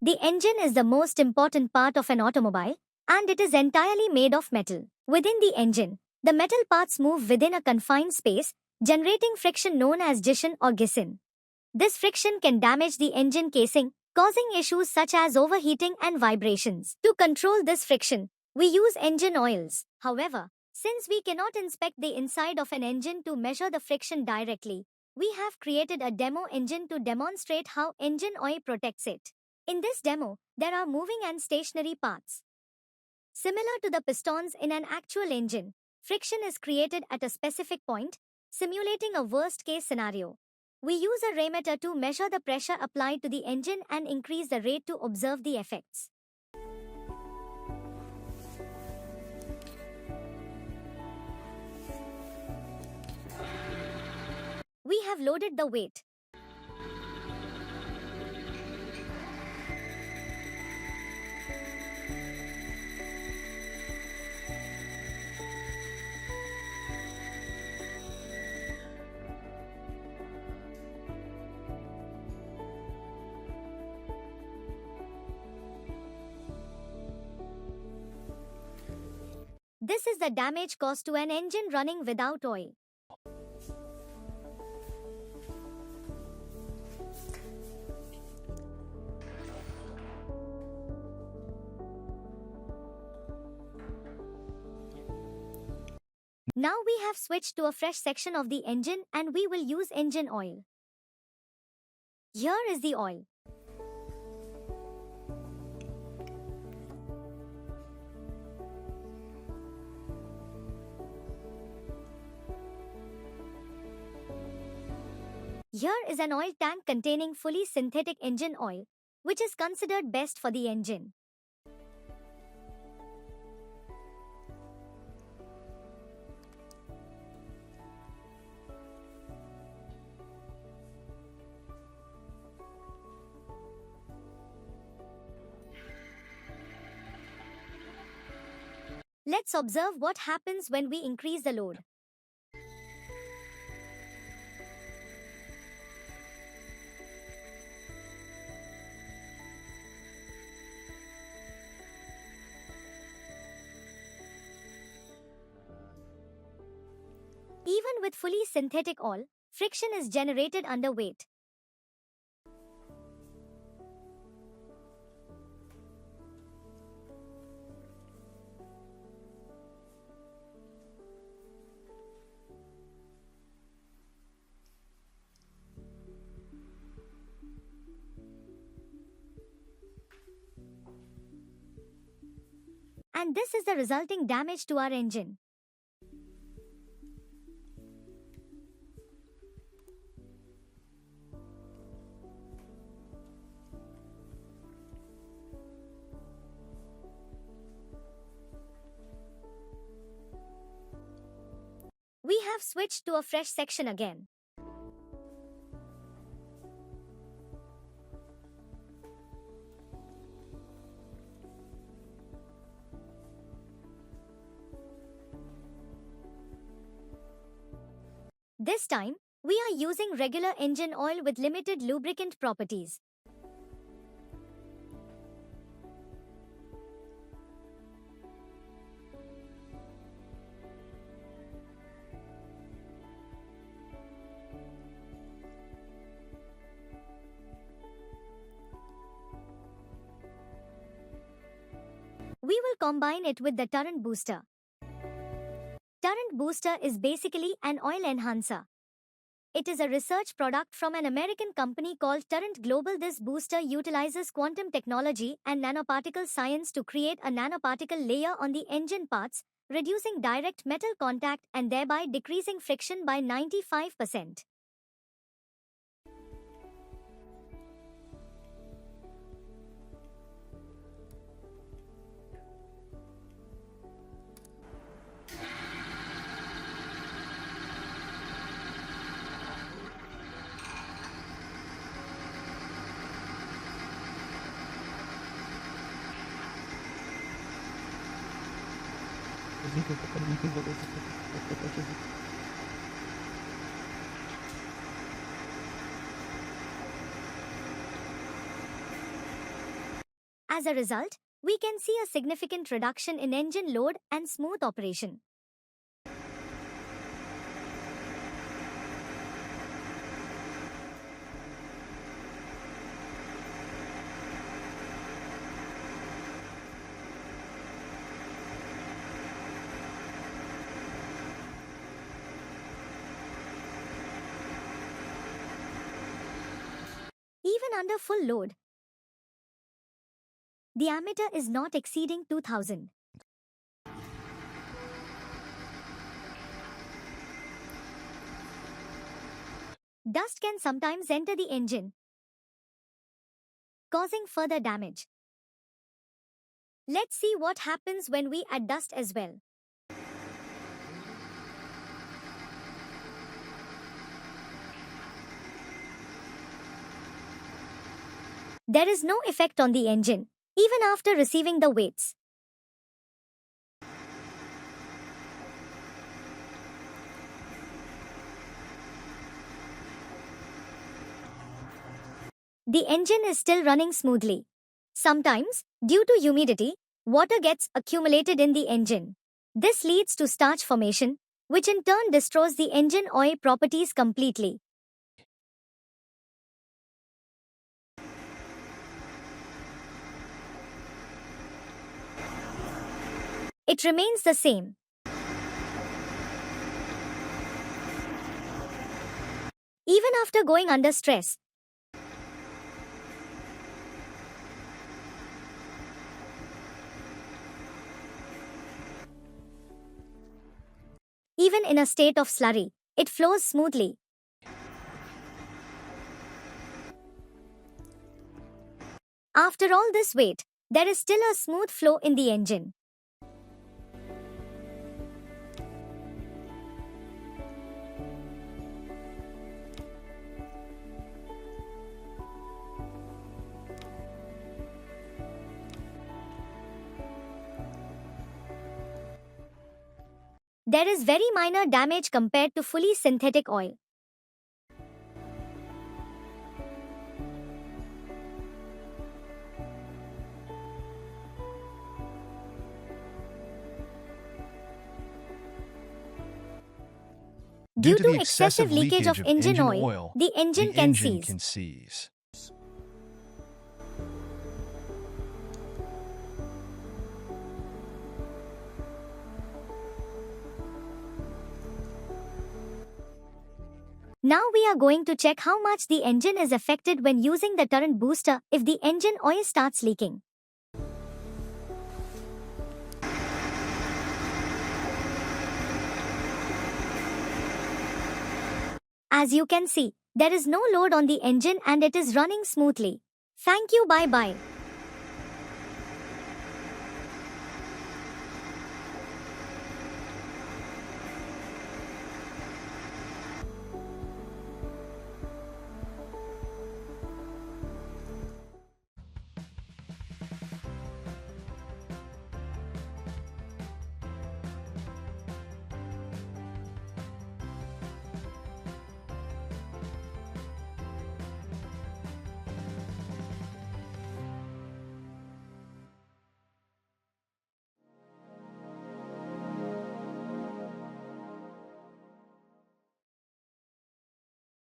The engine is the most important part of an automobile, and it is entirely made of metal. Within the engine, the metal parts move within a confined space, generating friction known as jisson or gissin. This friction can damage the engine casing, causing issues such as overheating and vibrations. To control this friction, we use engine oils. However, since we cannot inspect the inside of an engine to measure the friction directly, we have created a demo engine to demonstrate how engine oil protects it. In this demo, there are moving and stationary parts. Similar to the pistons in an actual engine, friction is created at a specific point, simulating a worst case scenario. We use a rheometer to measure the pressure applied to the engine and increase the rate to observe the effects. We have loaded the weight. This is the damage caused to an engine running without oil. Now we have switched to a fresh section of the engine and we will use engine oil. Here is the oil. Here is an oil tank containing fully synthetic engine oil, which is considered best for the engine. Let's observe what happens when we increase the load. Even with fully synthetic oil, friction is generated under weight. And this is the resulting damage to our engine. We have switched to a fresh section again. This time, we are using regular engine oil with limited lubricant properties. We will combine it with the Turrent Booster. Turrent Booster is basically an oil enhancer. It is a research product from an American company called Turrent Global. This booster utilizes quantum technology and nanoparticle science to create a nanoparticle layer on the engine parts, reducing direct metal contact and thereby decreasing friction by 95%. As a result, we can see a significant reduction in engine load and smooth operation. Even under full load, diameter is not exceeding 2000. Dust can sometimes enter the engine, causing further damage. Let's see what happens when we add dust as well. There is no effect on the engine, even after receiving the weights. The engine is still running smoothly. Sometimes, due to humidity, water gets accumulated in the engine. This leads to starch formation, which in turn destroys the engine oil properties completely. It remains the same. Even after going under stress. Even in a state of slurry, it flows smoothly. After all this weight, there is still a smooth flow in the engine. There is very minor damage compared to fully synthetic oil. Due to excessive leakage of engine oil, the engine can seize. Now we are going to check how much the engine is affected when using the turret booster if the engine oil starts leaking. As you can see, there is no load on the engine and it is running smoothly. Thank you, bye-bye.